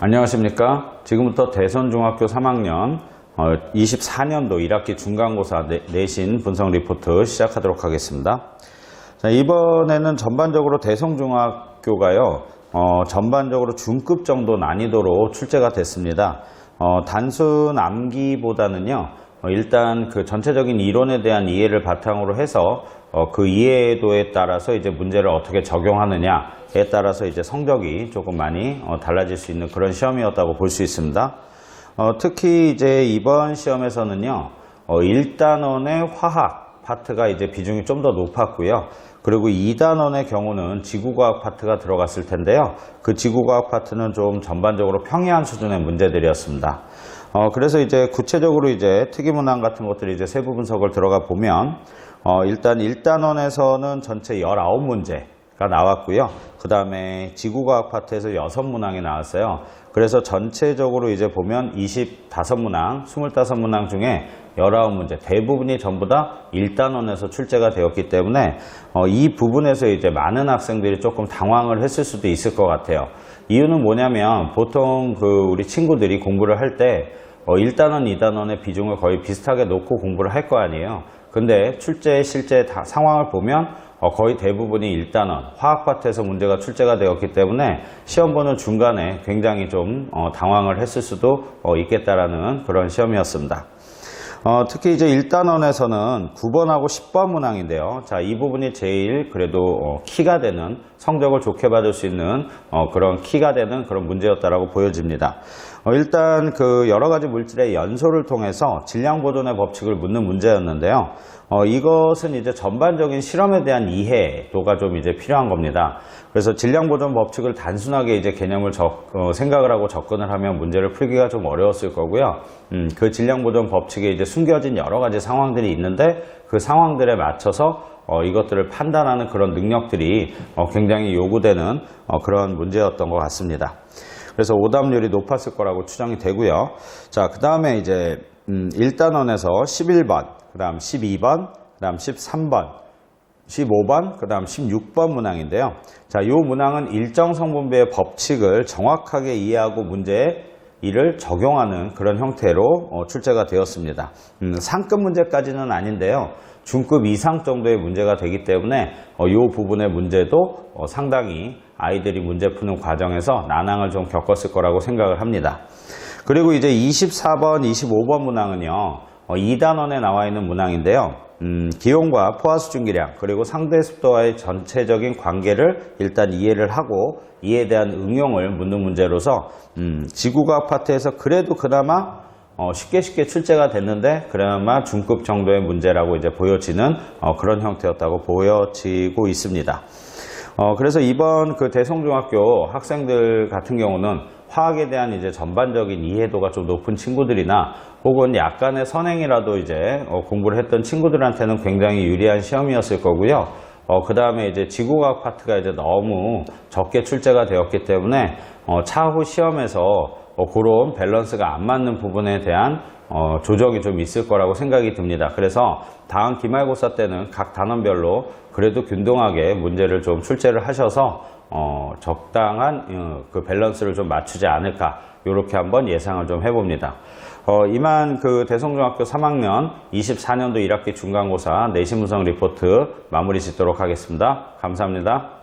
안녕하십니까. 지금부터 대선중학교 3학년 24년도 1학기 중간고사 내신 분석 리포트 시작하도록 하겠습니다. 자, 이번에는 전반적으로 대성중학교가요, 전반적으로 중급 정도 난이도로 출제가 됐습니다. 단순 암기보다는요, 일단 그 전체적인 이론에 대한 이해를 바탕으로 해서 그 이해도에 따라서 이제 문제를 어떻게 적용하느냐에 따라서 이제 성적이 조금 많이 달라질 수 있는 그런 시험이었다고 볼 수 있습니다. 특히 이제 이번 시험에서는요, 1단원의 화학 파트가 이제 비중이 좀 더 높았고요. 그리고 2단원의 경우는 지구과학 파트가 들어갔을 텐데요. 그 지구과학 파트는 좀 전반적으로 평이한 수준의 문제들이었습니다. 그래서 이제 구체적으로 이제 특이문항 같은 것들이 이제 세부 분석을 들어가 보면, 일단 1단원에서는 전체 19문제가 나왔고요. 그 다음에 지구과학 파트에서 6문항이 나왔어요. 그래서 전체적으로 이제 보면 25문항, 25문항 중에 19문제, 대부분이 전부 다 1단원에서 출제가 되었기 때문에 이 부분에서 이제 많은 학생들이 조금 당황을 했을 수도 있을 것 같아요. 이유는 뭐냐면 보통 우리 친구들이 공부를 할 때 1단원, 2단원의 비중을 거의 비슷하게 놓고 공부를 할 거 아니에요. 근데 실제 상황을 보면 거의 대부분이 1단원, 화학 파트에서 문제가 출제가 되었기 때문에 시험 보는 중간에 굉장히 좀 당황을 했을 수도 있겠다라는 그런 시험이었습니다. 특히 이제 1단원에서는 9번하고 10번 문항인데요. 자, 이 부분이 제일 그래도 키가 되는, 성적을 좋게 받을 수 있는 그런 키가 되는 그런 문제였다라고 보여집니다. 일단 그 여러 가지 물질의 연소를 통해서 질량 보존의 법칙을 묻는 문제였는데요. 이것은 이제 전반적인 실험에 대한 이해도가 좀 이제 필요한 겁니다. 그래서 질량 보존 법칙을 단순하게 이제 개념을 생각을 하고 접근을 하면 문제를 풀기가 좀 어려웠을 거고요. 그 질량 보존 법칙에 이제 숨겨진 여러 가지 상황들이 있는데 그 상황들에 맞춰서 이것들을 판단하는 그런 능력들이 굉장히 요구되는 그런 문제였던 것 같습니다. 그래서 오답률이 높았을 거라고 추정이 되고요. 자, 그 다음에 이제 1단원에서 11번, 그 다음 12번, 그 다음 13번, 15번, 그 다음 16번 문항인데요. 자, 이 문항은 일정 성분배의 법칙을 정확하게 이해하고 문제에 이를 적용하는 그런 형태로 출제가 되었습니다. 상급 문제까지는 아닌데요. 중급 이상 정도의 문제가 되기 때문에 이 부분의 문제도 상당히 아이들이 문제 푸는 과정에서 난항을 좀 겪었을 거라고 생각을 합니다. 그리고 이제 24번, 25번 문항은요, 2단원에 나와 있는 문항인데요. 기온과 포화 수증기량 그리고 상대 습도와의 전체적인 관계를 일단 이해를 하고 이에 대한 응용을 묻는 문제로서 지구과학 파트에서 그래도 그나마 쉽게 출제가 됐는데 그나마 중급 정도의 문제라고 이제 보여지는 그런 형태였다고 보여지고 있습니다. 그래서 이번 그 대성중학교 학생들 같은 경우는 화학에 대한 이제 전반적인 이해도가 좀 높은 친구들이나 혹은 약간의 선행이라도 이제 공부를 했던 친구들한테는 굉장히 유리한 시험이었을 거고요. 그 다음에 이제 지구과학 파트가 이제 너무 적게 출제가 되었기 때문에 차후 시험에서 그런 밸런스가 안 맞는 부분에 대한 조정이 좀 있을 거라고 생각이 듭니다. 그래서 다음 기말고사 때는 각 단원별로 그래도 균등하게 문제를 좀 출제를 하셔서 적당한 그 밸런스를 좀 맞추지 않을까, 이렇게 한번 예상을 좀 해봅니다. 이만 그 대성중학교 3학년 24년도 1학기 중간고사 내신 분석 리포트 마무리 짓도록 하겠습니다. 감사합니다.